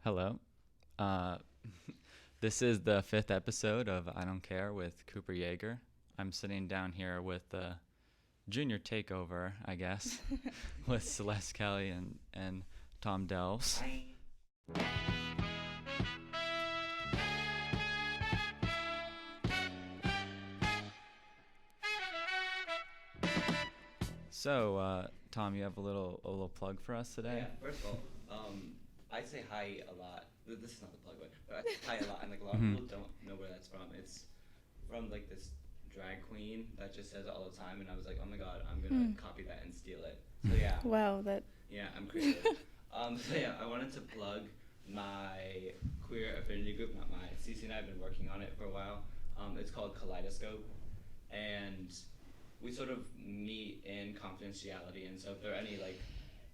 Hello. Uh, this is the fifth episode of I Don't Care with Cooper Yeager. I'm sitting down here with the junior takeover, I guess, with Celeste Kelly and Tom Delves. So, Tom, you have a little plug for us today? Yeah, first of all, I say hi a lot. This is not the plug, but I say hi a lot, and like a lot of people don't know where that's from. It's from like this drag queen that just says it all the time, and I was like, oh my god, I'm gonna copy that and steal it. So yeah. Wow, that. Yeah, I'm creative. So yeah, I wanted to plug my queer affinity group, not my. Cece and I have been working on it for a while. It's called Kaleidoscope, and we sort of meet in confidentiality. And so if there are any like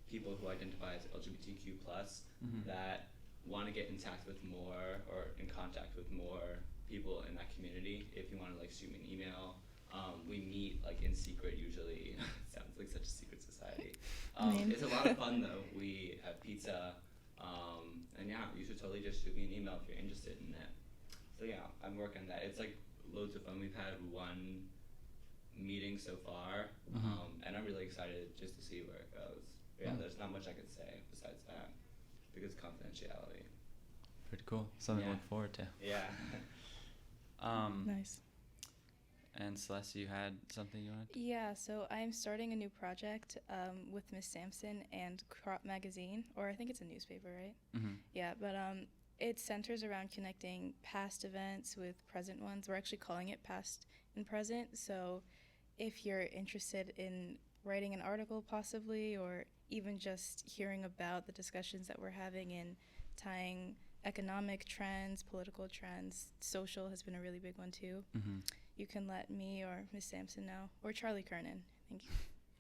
people who identify as LGBTQ plus that want to get in touch with more or in contact with more people in that community, if you want to like shoot me an email. We meet like in secret usually. Sounds like such a secret society. It's a lot of fun though. We have pizza, and yeah, you should totally just shoot me an email if you're interested in it. So yeah, I'm working on that. It's like loads of fun. We've had one meeting so far, and I'm really excited just to see where it goes. Yeah, there's not much I could say besides that because confidentiality. Pretty cool. Something to Yeah. look forward to. Yeah. Nice. And Celeste, you had something you wanted? Yeah, so I'm starting a new project with Miss Sampson and Crop Magazine, or I think it's a newspaper, right? Mm-hmm. Yeah, but it centers around connecting past events with present ones. We're actually calling it Past and Present, so if you're interested in writing an article possibly, or even just hearing about the discussions that we're having in tying economic trends, political trends, social has been a really big one too. Mm-hmm. You can let me or Miss Sampson know, or Charlie Kernan, I think,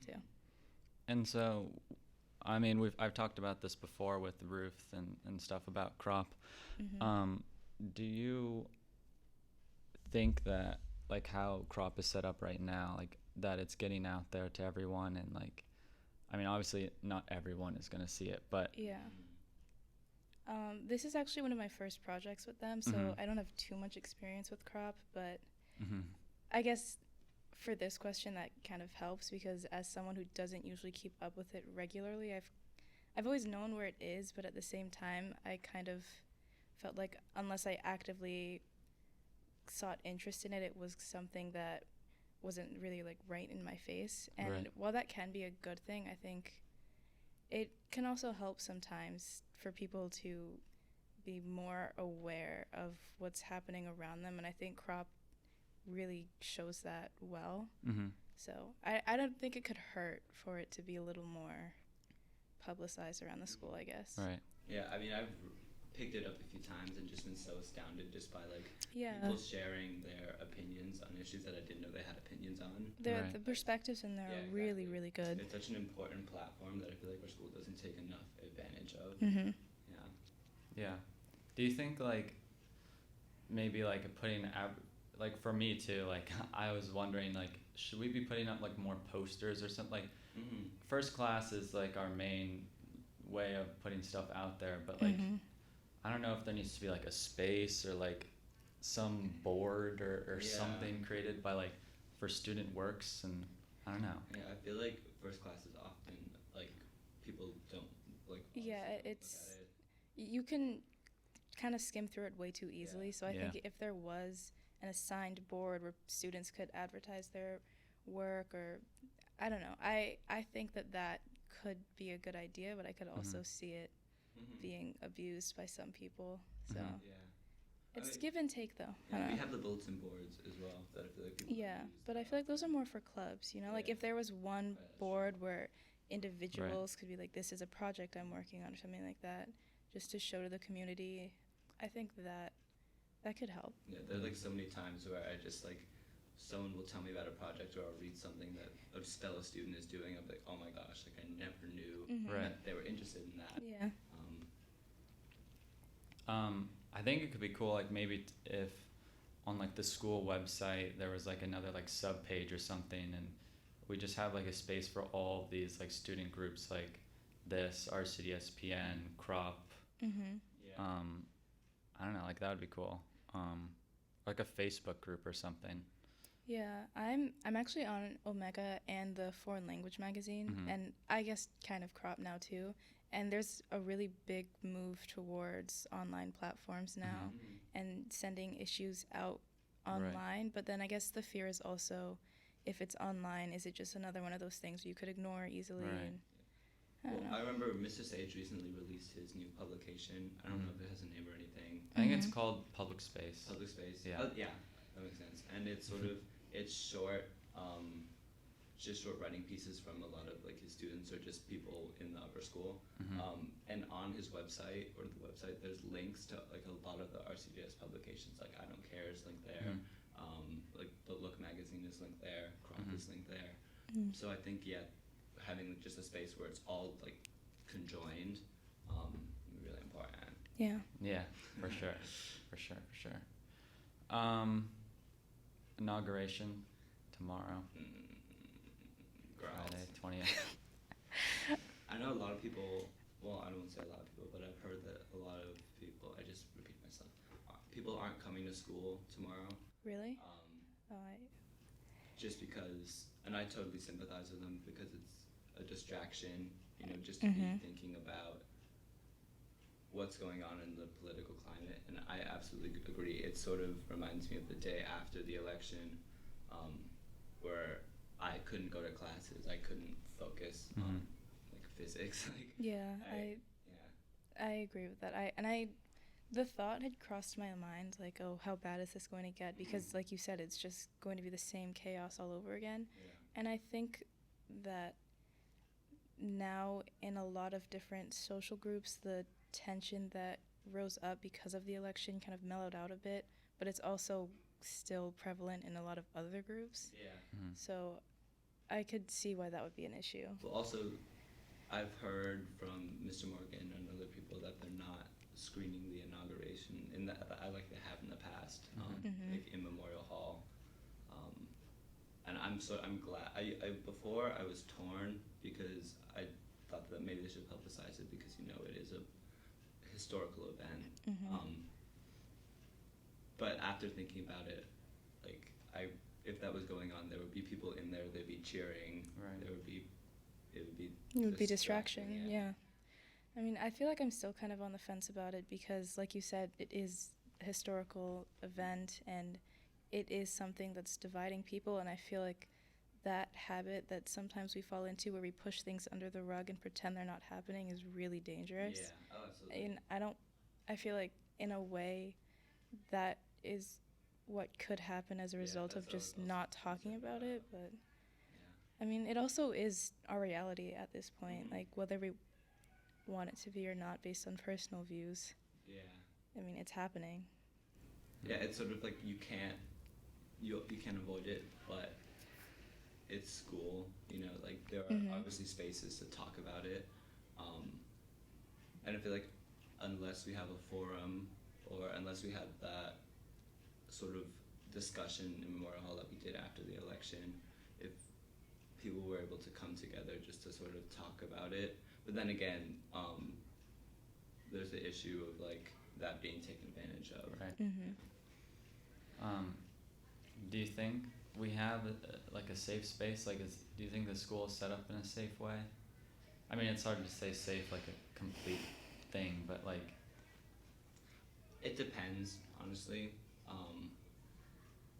too. And so, I mean, I've talked about this before with Ruth and stuff about crop. Mm-hmm. Do you think that like how crop is set up right now, like that it's getting out there to everyone, and like, I mean, obviously not everyone is gonna see it, but Yeah. This is actually one of my first projects with them, so I don't have too much experience with crop, but I guess for this question that kind of helps, because as someone who doesn't usually keep up with it regularly, I've always known where it is, but at the same time I kind of felt like unless I actively sought interest in it, it was something that wasn't really like right in my face. And Right. while that can be a good thing, I think it can also help sometimes for people to be more aware of what's happening around them, and I think crop really shows that well. So I don't think it could hurt for it to be a little more publicized around the school, I guess. Right. Yeah, I mean, I've picked it up a few times and just been so astounded just by like Yeah. people sharing their opinions on issues that I didn't know they had opinions on. Right. The perspectives in there Yeah, are really, exactly. really good. It's such an important platform that I feel like our school doesn't take enough advantage of. Mm-hmm. Yeah. Yeah. Do you think like maybe like putting like for me too, like I was wondering like should we be putting up like more posters or something? Like first class is like our main way of putting stuff out there, but like I don't know if there needs to be like a space or like some board or Yeah. something created by like for student works, and I don't know. Yeah, I feel like first class is often like people don't like. Yeah, honestly it's look you can kind of skim through it way too easily. Yeah. So I Yeah. think if there was an assigned board where students could advertise their work, or I don't know, I think that could be a good idea, but I could also see it being abused by some people. So Yeah. it's I mean, give and take though. I Yeah, don't we know. have the bulletin boards as well that I feel like people. Yeah, use but I feel like those are more for clubs, you know? Like Yeah. if there was one Right, that's board where individuals could be like, this is a project I'm working on, or something like that, just to show to the community, I think that could help. Yeah, there are like so many times where I just like someone will tell me about a project or I'll read something that a fellow student is doing. I'm like, oh my gosh, like I never knew Right. that they were interested in that. Yeah. I think it could be cool like maybe if on like the school website there was like another like sub page or something, and we just have like a space for all of these like student groups, like this RCDS PN crop, Yeah. I don't know, like that would be cool. Like a Facebook group or something. Yeah, I'm actually on Omega and the Foreign Language magazine, and I guess kind of Crop now too. And there's a really big move towards online platforms now and sending issues out online. Right. But then I guess the fear is also, if it's online, is it just another one of those things you could ignore easily? Right. And I remember Mr. Sage recently released his new publication. I don't know if it has a name or anything. I think it's called Public Space. Public Space. Yeah. Yeah, that makes sense. And it's sort of, it's short, just short writing pieces from a lot of like his students or just people in the upper school. And on his website, or the website, there's links to like a lot of the RCDS publications. Like I Don't Care is linked there. Like the Look magazine is linked there. Crop is linked there. So I think having just a space where it's all like conjoined, really important. Yeah. Yeah, for sure, for sure. Inauguration tomorrow. Friday, 20th. I know a lot of people. Well, I don't want to say a lot of people, but I've heard that a lot of people. I just repeat myself. People aren't coming to school tomorrow. Really? Just because, and I totally sympathize with them because it's a distraction, just to be thinking about what's going on in the political climate. And I absolutely agree. It sort of reminds me of the day after the election, where I couldn't go to classes. I couldn't focus on like physics. I agree with that. The thought had crossed my mind, like, oh, how bad is this going to get? Because, like you said, it's just going to be the same chaos all over again. Yeah. And I think that now in a lot of different social groups, the tension that rose up because of the election kind of mellowed out a bit, but it's also still prevalent in a lot of other groups. Yeah. So I could see why that would be an issue. Well, also, I've heard from Mr. Morgan and other people that they're not screening the inauguration in that I like they have in the past, like in Memorial Hall. And I'm glad. Before I was torn because I thought that maybe they should publicize it because it is a historical event. But after thinking about it, like if that was going on, there would be people in there. They'd be cheering. Right. It would be distraction. Yeah. I mean, I feel like I'm still kind of on the fence about it because, like you said, it is a historical event and it is something that's dividing people, and I feel like that habit that sometimes we fall into where we push things under the rug and pretend they're not happening is really dangerous. Yeah, absolutely. And I feel like in a way that is what could happen as a result of just not talking about it, but I mean, it also is our reality at this point, like whether we want it to be or not based on personal views. Yeah. I mean, it's happening. Yeah, it's sort of like you can't avoid it, but it's school, like there are obviously spaces to talk about it. And I feel like unless we have a forum or unless we had that sort of discussion in Memorial Hall that we did after the election, if people were able to come together just to sort of talk about it. But then again, there's the issue of like that being taken advantage of. Right. Do you think we have like a safe space? Like, do you think the school is set up in a safe way? I mean, it's hard to say safe like a complete thing, but like. It depends, honestly,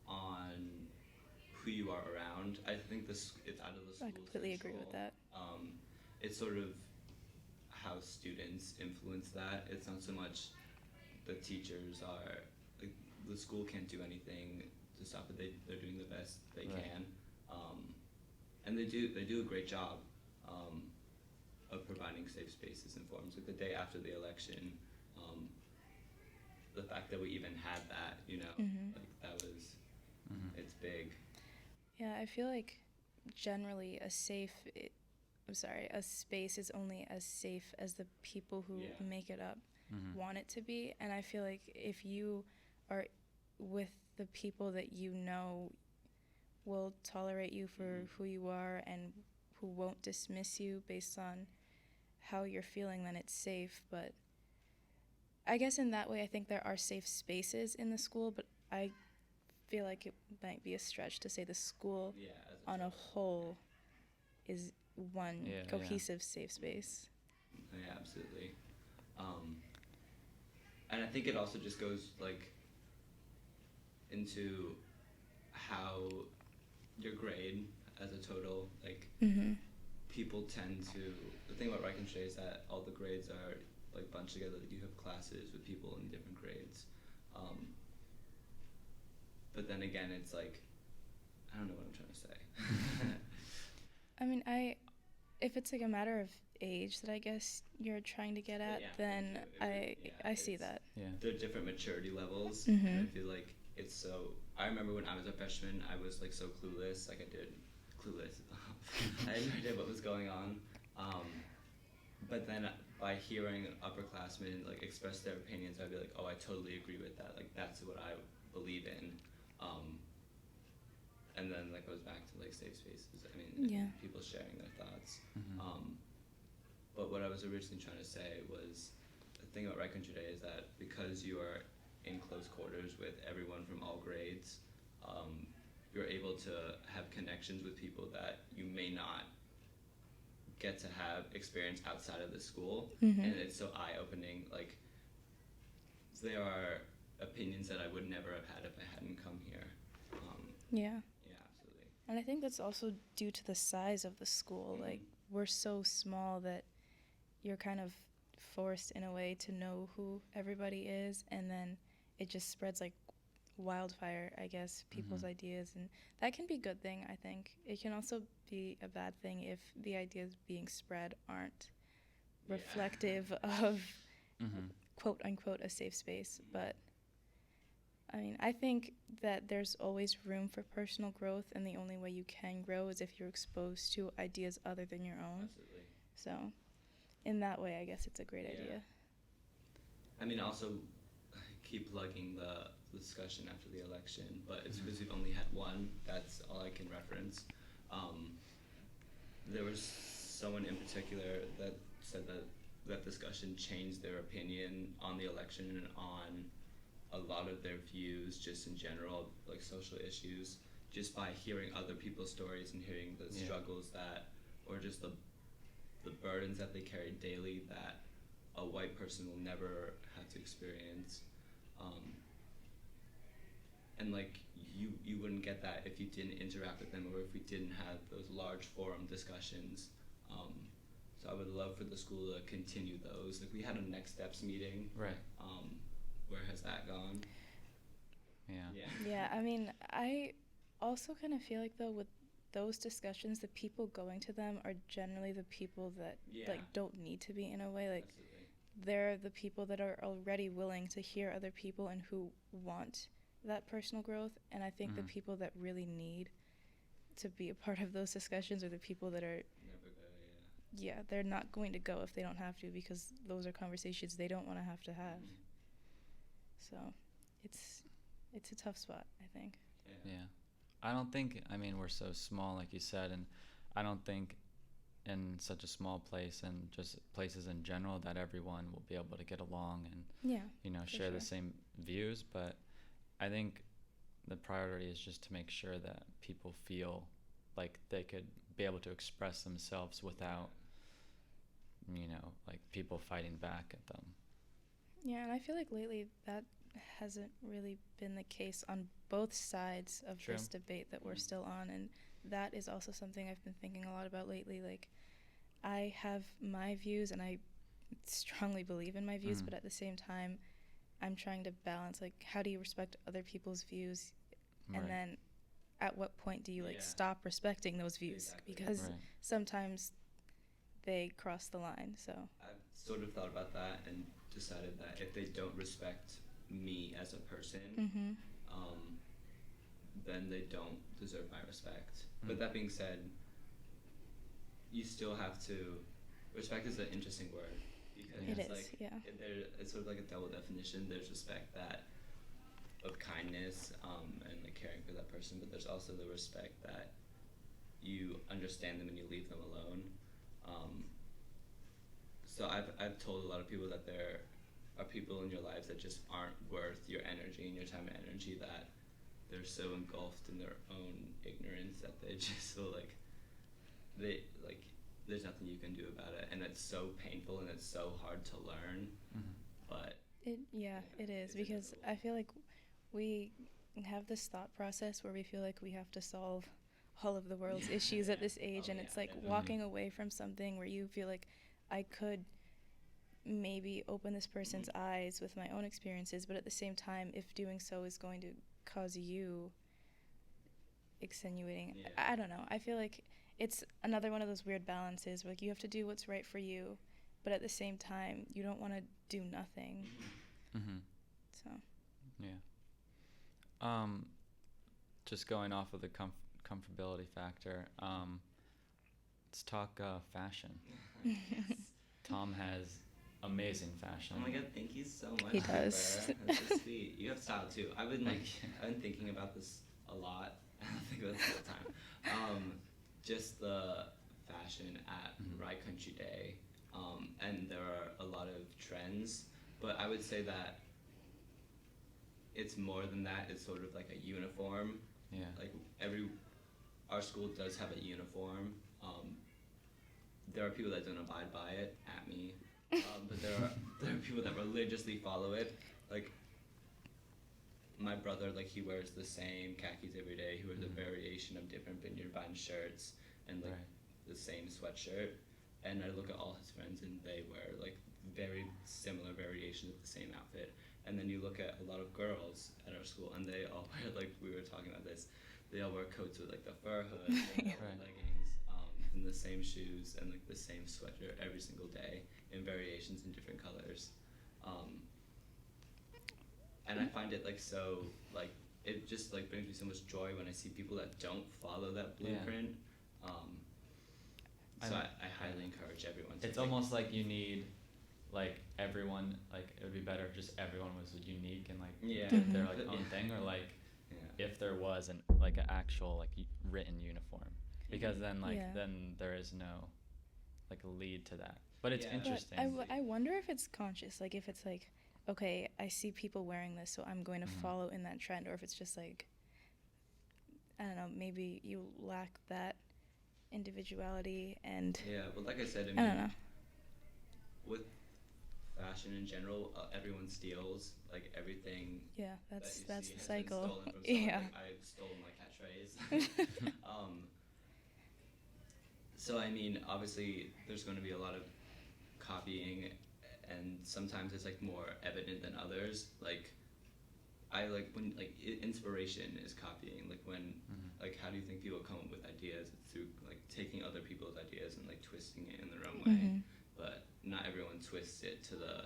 on who you are around. I think it's out of the school's I completely agree with that. It's sort of how students influence that. It's not so much the teachers are, like, the school can't do anything to stop it. They're doing the best they can. And they do a great job of providing safe spaces and forums. Like the day after the election, the fact that we even had that, like that was, it's big. Yeah, I feel like generally a space is only as safe as the people who make it up want it to be. And I feel like if you are with the people that will tolerate you for who you are and who won't dismiss you based on how you're feeling, then it's safe. But I guess in that way, I think there are safe spaces in the school, but I feel like it might be a stretch to say the school on a whole is one cohesive safe space. Yeah, absolutely. And I think it also just goes like into how your grade as a total, like people tend to, the thing about Riken is that all the grades are like bunched together. Like you have classes with people in different grades. But then again, it's like, I don't know what I'm trying to say. I mean, if it's like a matter of age that I guess you're trying to get at, then I see that. Yeah. There are different maturity levels, and I feel like it's so. I remember when I was a freshman, I was like so clueless. Like I had no idea what was going on. But then by hearing upperclassmen like express their opinions, I'd be like, oh, I totally agree with that. Like that's what I believe in. And then that goes back to like safe spaces. I mean, people sharing their thoughts. But what I was originally trying to say was the thing about Riken today is that because you are in close quarters with everyone from all grades, you're able to have connections with people that you may not get to have experience outside of the school, and it's so eye-opening. Like there are opinions that I would never have had if I hadn't come here. Yeah, absolutely. and I think that's also due to the size of the school. Like we're so small that you're kind of forced in a way to know who everybody is, and then it just spreads like wildfire, I guess, people's ideas, and that can be a good thing. I think it can also be a bad thing if the ideas being spread aren't reflective of quote unquote a safe space. But I mean, I think that there's always room for personal growth, and the only way you can grow is if you're exposed to ideas other than your own. Absolutely. So in that way, I guess it's a great idea. I mean, also keep plugging the discussion after the election, but it's because we've only had one. That's all I can reference. There was someone in particular that said that that discussion changed their opinion on the election and on a lot of their views just in general, like social issues, just by hearing other people's stories and hearing the struggles that, or just the burdens that they carry daily that a white person will never have to experience. And like you wouldn't get that if you didn't interact with them or if we didn't have those large forum discussions. So I would love for the school to continue those. Like we had a next steps meeting. Right. Where has that gone? Yeah, I mean, I also kind of feel like though with those discussions, the people going to them are generally the people that like don't need to be in a way. Like they're the people that are already willing to hear other people and who want that personal growth. And I think the people that really need to be a part of those discussions are the people that are never go. they're not going to go if they don't have to, because those are conversations they don't want to have. So it's a tough spot, I think. Yeah. I don't think, I mean, we're so small, like you said, and I don't think in such a small place and just places in general that everyone will be able to get along and, share the same views. But I think the priority is just to make sure that people feel like they could be able to express themselves without, like people fighting back at them. Yeah, and I feel like lately that hasn't really been the case on both sides of this debate that we're still on, and that is also something I've been thinking a lot about lately. Like, I have my views and I strongly believe in my views, but at the same time I'm trying to balance, like, how do you respect other people's views, and then at what point do you stop respecting those views? Because sometimes they cross the line. So I've sort of thought about that and decided that if they don't respect me as a person, then they don't deserve my respect. But that being said, you still have to, respect is an interesting word, because it's sort of like a double definition. There's respect that of kindness and like caring for that person, but there's also the respect that you understand them and you leave them alone. So I've told a lot of people that there are people in your lives that just aren't worth your energy and your time and energy, that they're so engulfed in their own ignorance that they just feel like there's nothing you can do about it, and it's so painful and it's so hard to learn. But it is, because I feel like we have this thought process where we feel like we have to solve all of the world's issues at this age, and it's like walking away from something where you feel like I could maybe open this person's eyes with my own experiences, but at the same time, if doing so is going to cause you extenuating, I don't know. I feel like it's another one of those weird balances where like you have to do what's right for you, but at the same time, you don't want to do nothing. So. Yeah. Just going off of the comfortability factor, let's talk fashion. Tom has amazing fashion. Oh my god, thank you so much. He does. That's so sweet. You have style too. I've been thinking about this a lot. I think about this all the time. Just the fashion at Ride Country Day, and there are a lot of trends, but I would say that it's more than that. It's sort of like a uniform. Yeah. Like our school does have a uniform. There are people that don't abide by it, at me, but there are people that religiously follow it. Like my brother, like he wears the same khakis every day. He wears a variation of different vineyard vine shirts and like the same sweatshirt. And I look at all his friends and they wear like very similar variations of the same outfit. And then you look at a lot of girls at our school and they all wear, like we were talking about this, they all wear coats with like the fur hood and leggings, and the same shoes and like the same sweatshirt every single day in variations in different colors. And I find it like so, like it just like brings me so much joy when I see people that don't follow that blueprint. So I highly encourage everyone to. It's almost like you need, like everyone, like it would be better if just everyone was unique and like did their like own thing, or like if there was an actual like written uniform, because then then there is no like a lead to that. But it's interesting. I wonder if it's conscious, like if it's like, okay, I see people wearing this, so I'm going to follow in that trend, or if it's just like, I don't know, maybe you lack that individuality and. Yeah, well, like I said, I don't know. With fashion in general, everyone steals like everything. Yeah, that's that the cycle. Stolen from someone. Like, I've stolen my catchphrase. So I mean, obviously, there's going to be a lot of copying, and sometimes it's like more evident than others. Like, I like when like inspiration is copying. Like when like how do you think people come up with ideas? It's through like taking other people's ideas and like twisting it in their own way. But not everyone twists it to the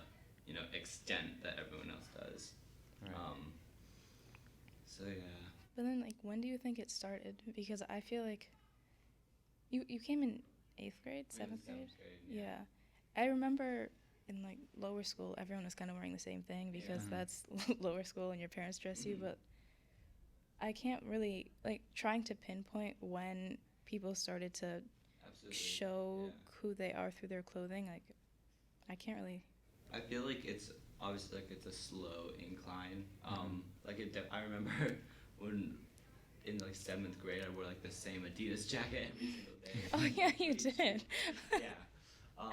extent that everyone else does. Right. So yeah. But then like when do you think it started? Because I feel like you came in 8th grade, 7th grade? Yeah. I remember in like lower school everyone was kind of wearing the same thing because that's lower school and your parents dress you, but I can't really like trying to pinpoint when people started to show who they are through their clothing. Like I can't really. I feel like it's obviously like it's a slow incline. I remember when in like 7th grade I wore like the same Adidas jacket every single day. Oh yeah, you did. Yeah.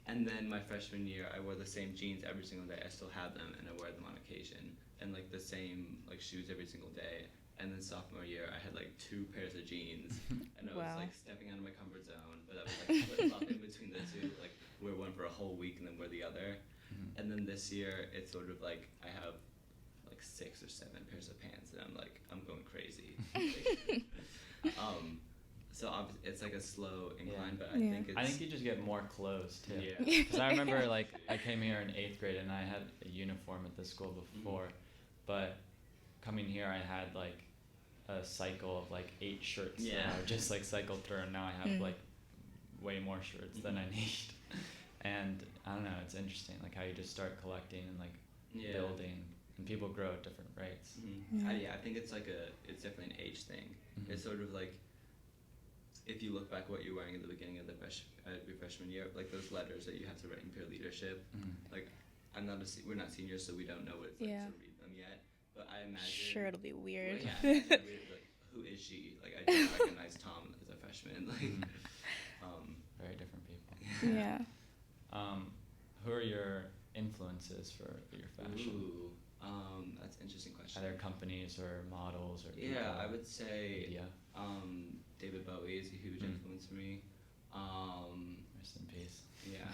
And then my freshman year I wore the same jeans every single day. I still have them and I wear them on occasion. And like the same like shoes every single day. And then sophomore year I had like 2 pairs of jeans and I was like stepping out of my comfort zone, but I was like flip-flopping between the two, like wear one for a whole week and then wear the other. And then this year it's sort of like I have like 6 or 7 pairs of pants and I'm going crazy. So it's like a slow incline, but I think you just get more clothes too. Yeah. Because I remember like I came here in 8th grade and I had a uniform at the school before, but coming here I had like a cycle of like 8 shirts that I would just like cycle through, and now I have like way more shirts than I need. And I don't know, it's interesting like how you just start collecting and like building, and people grow at different rates. I think it's like it's definitely an age thing. It's sort of like if you look back what you're wearing at the beginning of your freshman year, like those letters that you have to write in peer leadership, like we're not seniors, so we don't know what it's like to read them yet. But I imagine. Sure, it'll be weird. Well, yeah, I imagine like, who is she? Like, I don't recognize Tom as a freshman. Like, very different people. Yeah. Who are your influences for your fashion? Ooh, that's an interesting question. Are there companies or models or people? Yeah, I would say media? David Bowie is a huge influence for me. Rest in peace. Yeah.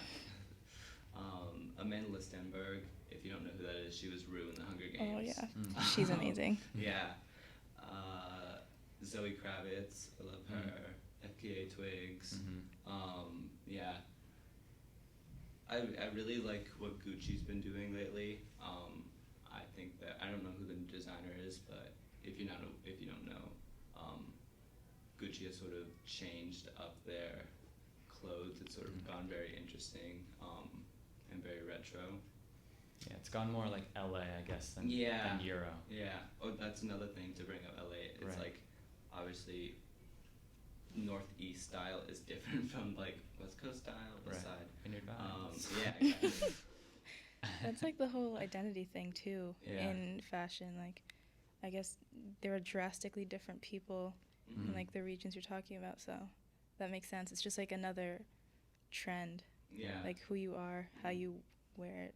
Amanda Listenberg, if you don't know who that is, she was Rue in the Hunger Games. Oh yeah, she's amazing. Yeah. Zoe Kravitz, I love her. FKA Twigs. Yeah. I really like what Gucci's been doing lately. I think that, I don't know who the designer is, but if you don't know, Gucci has sort of changed up their clothes. It's sort of gone very interesting and very retro. Yeah, it's gone more like LA, I guess, than Euro. Yeah. Oh, that's another thing to bring up LA. It's like, obviously, Northeast style is different from like West Coast style, West side. Vineyard Vines. Yeah, exactly. That's like the whole identity thing too in fashion. Like, I guess there are drastically different people in like the regions you're talking about, so that makes sense. It's just like another trend. Yeah. Like who you are, how you wear it.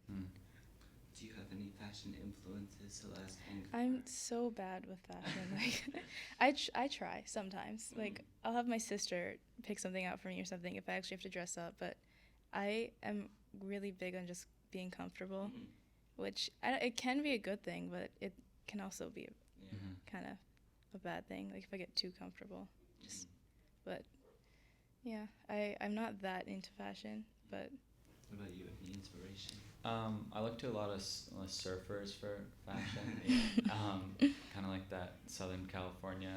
Do you have any fashion influences, Celeste? I'm so bad with fashion. Like, I try sometimes. Like, I'll have my sister pick something out for me or something if I actually have to dress up. But I am really big on just being comfortable, which it can be a good thing, but it can also be kind of a bad thing. Like if I get too comfortable, but yeah, I'm not that into fashion. But what about you? Any inspiration? I look to a lot of surfers for fashion, kind of like that Southern California.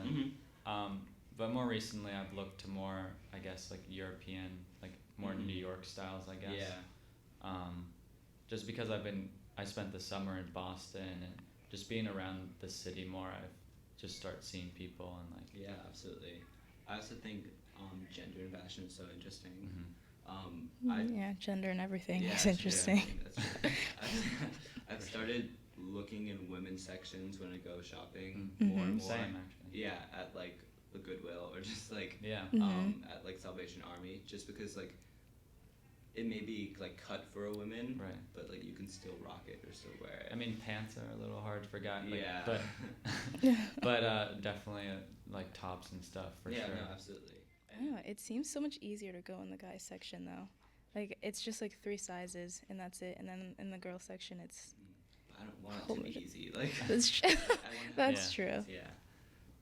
But more recently, I've looked to more, I guess, like European, like more New York styles, I guess. Yeah. Just because I spent the summer in Boston and just being around the city more, I've just start seeing people and like. Yeah, absolutely. I also think gender in fashion is so interesting. Gender and everything is interesting. Yeah, I've started looking in women's sections when I go shopping more and more. Same, actually. Yeah, at like the Goodwill or just like at like Salvation Army, just because like it may be like cut for a woman, but like you can still rock it or still wear it. I mean, pants are a little hard to forget. Like, yeah. but definitely like tops and stuff for sure. Yeah, no, absolutely. Oh, it seems so much easier to go in the guys section though. Like it's just like 3 sizes and that's it. And then in the girl section, it's. I don't want it to be easy. Like that's true. That's true. Yeah.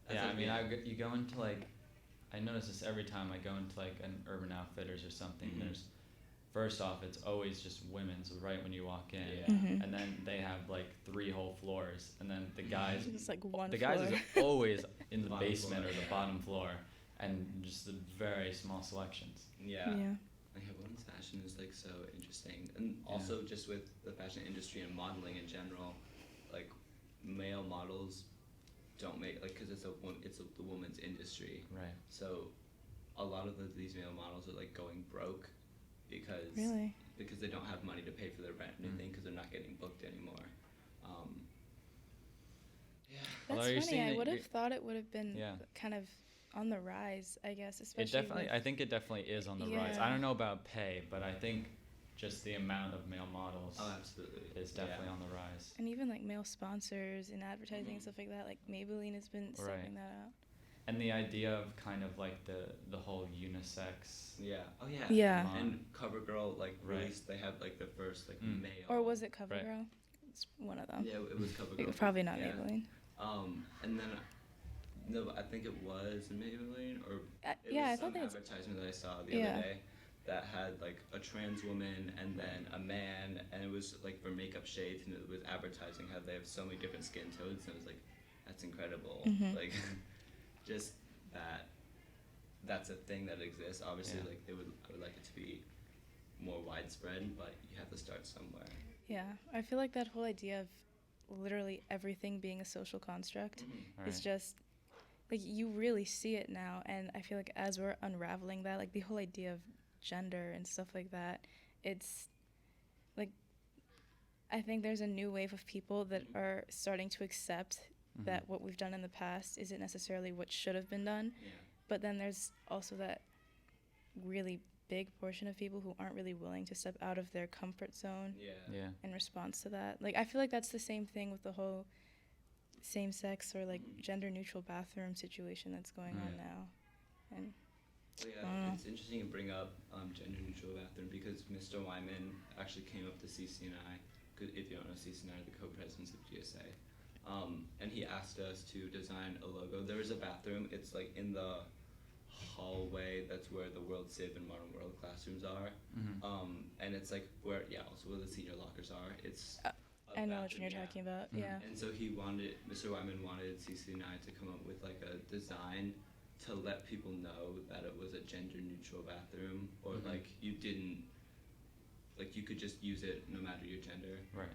Yeah, I mean, you go into like, I notice this every time I go into like an Urban Outfitters or something. There's, first off, it's always just women's right when you walk in, and then they have like 3 whole floors, and then the guys. It's like one. The guys is always in the basement or the bottom floor, and just the very small selections. Yeah. Like women's fashion is like so interesting, and also just with the fashion industry and modeling in general, like male models don't make like because it's the woman's industry, right? So a lot of these male models are like going broke because they don't have money to pay for their rent and anything because they're not getting booked anymore. That's funny. I would have thought it would have been kind of on the rise, I guess. Especially I think it definitely is on the rise. I don't know about pay, but I think just the amount of male models is definitely on the rise. And even like male sponsors and advertising and stuff like that, like Maybelline has been stepping that out. And the idea of kind of like the whole unisex. Yeah. Oh yeah. Yeah. And CoverGirl like released. They had like the first like male. Or was it CoverGirl? It's one of them. Yeah, it was CoverGirl. Probably not Maybelline. And then. No, I think it was Maybelline or I thought some advertisement that I saw the other day that had like a trans woman and then a man, and it was like for makeup shades, and it was advertising how they have so many different skin tones, and it was like, that's incredible. Like, just that's a thing that exists. Obviously, like I would like it to be more widespread, but you have to start somewhere. Yeah, I feel like that whole idea of literally everything being a social construct is just. Like, you really see it now, and I feel like as we're unraveling that, like, the whole idea of gender and stuff like that, it's, like, I think there's a new wave of people that Mm-hmm. are starting to accept that what we've done in the past isn't necessarily what should have been done. Yeah. But then there's also that really big portion of people who aren't really willing to step out of their comfort zone Yeah. in response to that. Like, I feel like that's the same thing with the whole same-sex or, like, gender-neutral bathroom situation that's going on now. And So I don't know. it's interesting to bring up gender-neutral bathroom because Mr. Wyman actually came up to Cece and I, 'cause if you don't know, Cece and I are the co-presidents of GSA, and he asked us to design a logo. There is a bathroom. It's like in the hallway. That's where the World Civ and Modern World classrooms are, and it's like where also where the senior lockers are. It's I know what bathroom, you're yeah. talking about. Yeah. And so Mr. Wyman wanted Cece and I to come up with like a design to let people know that it was a gender-neutral bathroom, or like you didn't, like you could just use it no matter your gender. Right.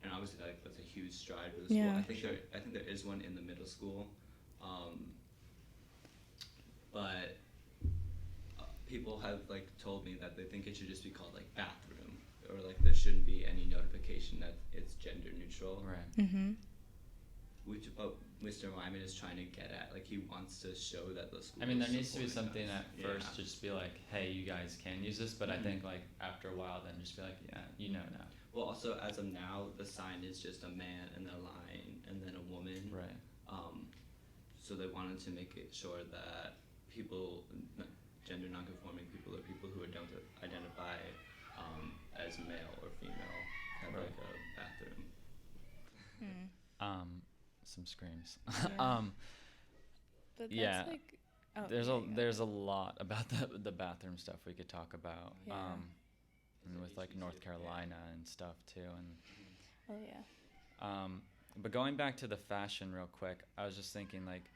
And obviously like that's a huge stride for the school. Yeah. I think there is one in the middle school, but people have like told me that they think it should just be called like bathroom, or like there shouldn't be any notification that it's gender neutral. Right. Which Mr. Wyman is trying to get at, like he wants to show that the school. I mean, there is needs to be supporting something us. at first to just be like, hey, you guys can use this, but I think like after a while, then just be like, yeah, you know now. Well, also as of now, the sign is just a man and a line and then a woman. Right. So they wanted to make it sure that people, gender non-conforming people, or people who don't identify as male or female, have like a bathroom. Some screams. Yeah. But that's yeah. like, oh, There's a lot about the bathroom stuff we could talk about. Yeah. And with like North Carolina and stuff too, and Oh yeah. but going back to the fashion real quick, I was just thinking like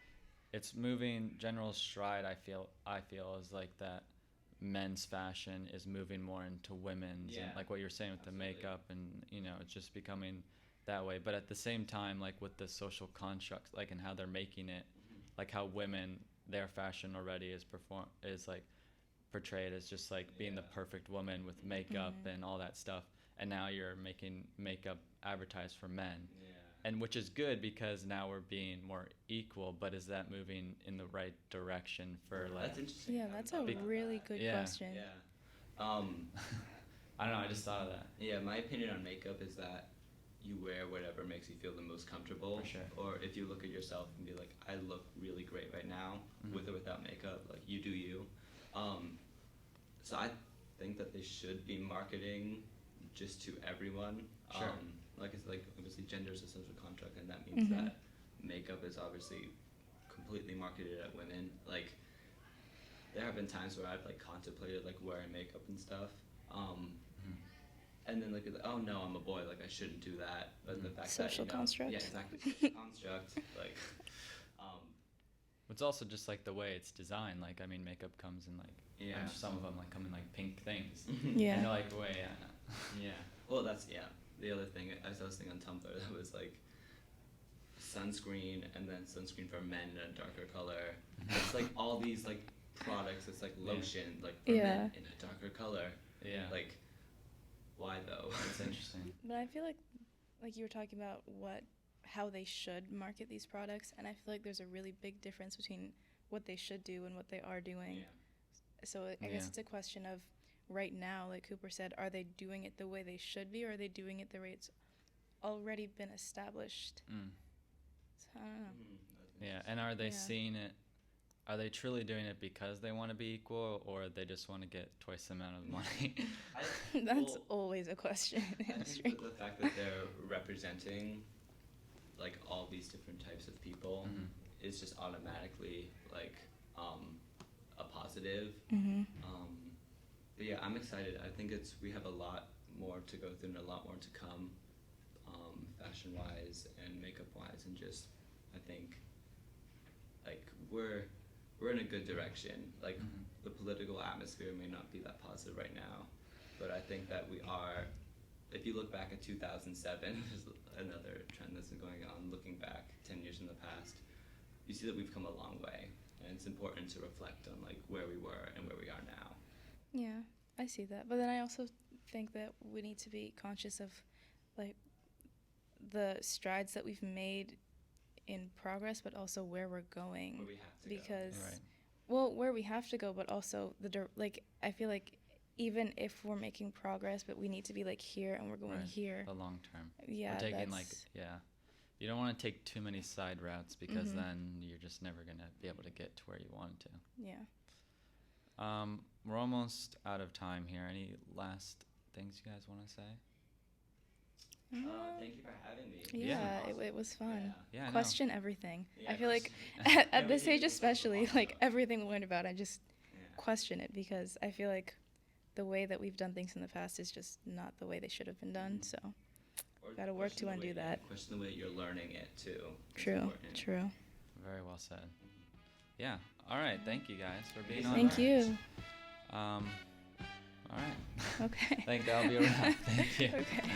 it's moving general stride. I feel is like that men's fashion is moving more into women's, and like what you're saying with the makeup, and it's just becoming that way. But at the same time, like with the social constructs, like and how they're making it, like how women, their fashion already is like portrayed as just like being the perfect woman with makeup and all that stuff, and now you're making makeup advertised for men, and which is good because now we're being more equal. But is that moving in the right direction for like? That's interesting. Yeah, that's a really good question. Yeah. I don't know. I just thought of that. Yeah, my opinion on makeup is that you wear whatever makes you feel the most comfortable. For sure. Or if you look at yourself and be like, I look really great right now, with or without makeup, like you do you. So I think that they should be marketing just to everyone. Sure. Like it's like obviously gender is a social construct, and that means that makeup is obviously completely marketed at women. Like there have been times where I've like contemplated like wearing makeup and stuff. And then like, oh no, I'm a boy, like I shouldn't do that. But the fact Social that, construct. Yeah, exactly. Social construct. Like, It's also just like the way it's designed. Like, I mean, makeup comes in like, Yeah. some of them like come in like pink things. Yeah. And they're like, wait, yeah. Well, that's the other thing I was seeing on Tumblr that was like sunscreen and then sunscreen for men in a darker color. It's like all these like products. It's like lotion, like for men in a darker color. Yeah. Like, why though? It's interesting. But I feel like you were talking about how they should market these products, and I feel like there's a really big difference between what they should do and what they are doing. Yeah. So I guess it's a question of right now, like Cooper said, are they doing it the way they should be, or are they doing it the way it's already been established? So I don't know. Yeah, and are they seeing it? Are they truly doing it because they want to be equal, or they just want to get twice the amount of money? That's always a question in I industry. think the fact that they're representing like all these different types of people is just automatically like a positive. But yeah, I'm excited. I think we have a lot more to go through and a lot more to come, fashion wise and makeup wise, and just I think like we're in a good direction. Like the political atmosphere may not be that positive right now, but I think that we are. If you look back at 2007, there's another trend that's been going on. Looking back 10 years in the past, you see that we've come a long way, and it's important to reflect on like where we were and where we are now. Yeah, I see that. But then I also think that we need to be conscious of like the strides that we've made in progress, but also where we're going. Where we have to because, go. Right. well, where we have to go, but also like I feel like even if we're making progress, but we need to be like here and we're going Right. here. The long term. Yeah, We're taking that's, you don't want to take too many side routes because Mhm. then you're just never going to be able to get to where you want to. yeah. We're almost out of time here. Any last things you guys want to say? Thank you for having me. Yeah, Awesome. it was fun. Yeah, I know. Question everything. Yeah, I feel like question at this everything age is something to especially, talk like about. everything we learned about, I just Yeah. question it because I feel like the way that we've done things in the past is just not the way they should have been done. Mhm. So Or gotta work question to the way- undo yeah, that. Question the way you're learning it too. It's true, important. true. Very well said. Yeah. All right. Thank you guys for being so on. Thank much. you. All right. Okay. That'll be a wrap. Thank you. Okay.